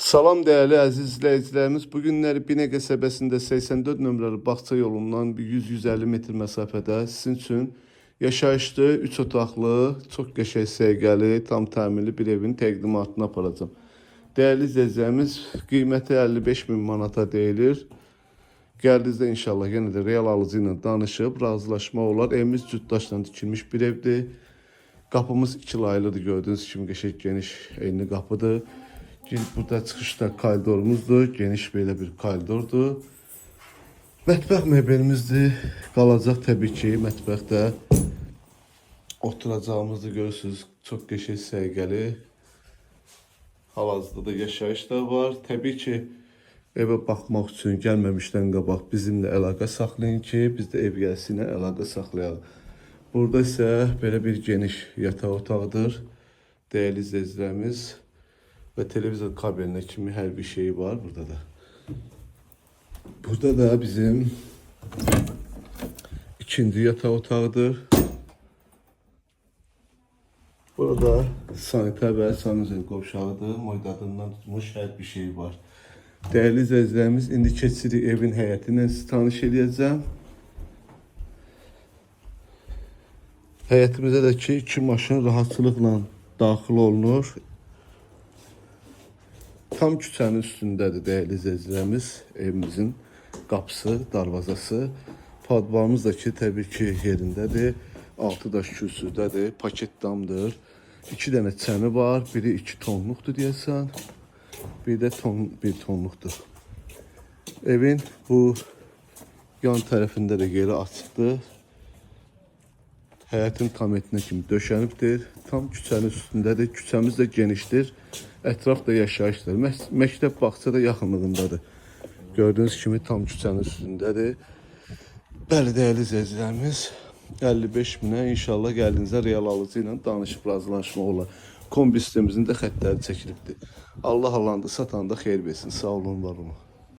Salam değerli əziz izləyicilərimiz. Bugünləri Binə qəsəbəsində 84 nömrəli bağça yolundan 100-150 metr məsafədə sizin üçün yaşayışlı, 3 otaqlı, çox qəşəng səliqəli, tam təmirli bir evin təqdimatını aparacağım. Değerli izləyicilərimiz, qiyməti 55 min manata deyilir. Gəldinizdə inşallah yenə də real alıcı ilə danışıb razılaşma olar. Evimiz cütdaşla tikilmiş bir evdir. Qapımız 2 laylıdır, gördüğünüz kimi qəşəng geniş enli qapıdır. Burada çıxışda koridorumuzdur. Geniş belə bir koridordur. Mətbəx mebelimizdir. Qalacaq təbii ki, mətbəxdə oturacağımızı görürsünüz. Çox qəşəng səliqəli. Hal-hazırda da yaşayış da var. Təbii ki, evə baxmaq üçün gəlməmişdən qabaq bizimlə əlaqə saxlayın ki, biz də ev gəlisi ilə əlaqə saxlayalım. Burada isə belə bir geniş yataq otağıdır. Değerli izləyicilərimiz. Ve televizyon kabeline kimi her bir şey var burada da. Burada da bizim ikinci yatağı otağıdır. Burada saniter ve sanuzel qovşağıdır. Moydadından tutmuş her bir şey var. Değerli izləyicilərimiz, indi keçirik evin həyətindən sizi tanış edəcəm. Həyətimizə də ki 2 maşın rahatçılıqla daxil olunur. Tam küçənin üstündədir değerli izləyicilərimiz. Evimizin qapısı, darvazası. Padvarımız da ki təbii ki yerindədir. Altı daş kürsüdədir. Paket damdır. 2 dənə çəni var. Biri 2 tonluqdur deyəsən. Bir də 1 tonluqdur. Evin bu yan tərəfində də yeri açıqdır. Həyətin tam etinə kimi döşənibdir. Tam küçənin üstündədir. Küçəmiz də genişdir. Ətrafda yaşayışdır. Məktəb bağça da yaxınlığındadır. Gördüğünüz kimi tam küçənin üstündədir. Bəli, değerli izləyicilərimiz, 55 minə inşallah gəldiyinizdə real alıcı ilə danışıb razılaşma olar. Kombi sistemimizin də xəttləri çəkilibdir. Allah alanda, satanda xeyir versin. Sağ olun, var olun.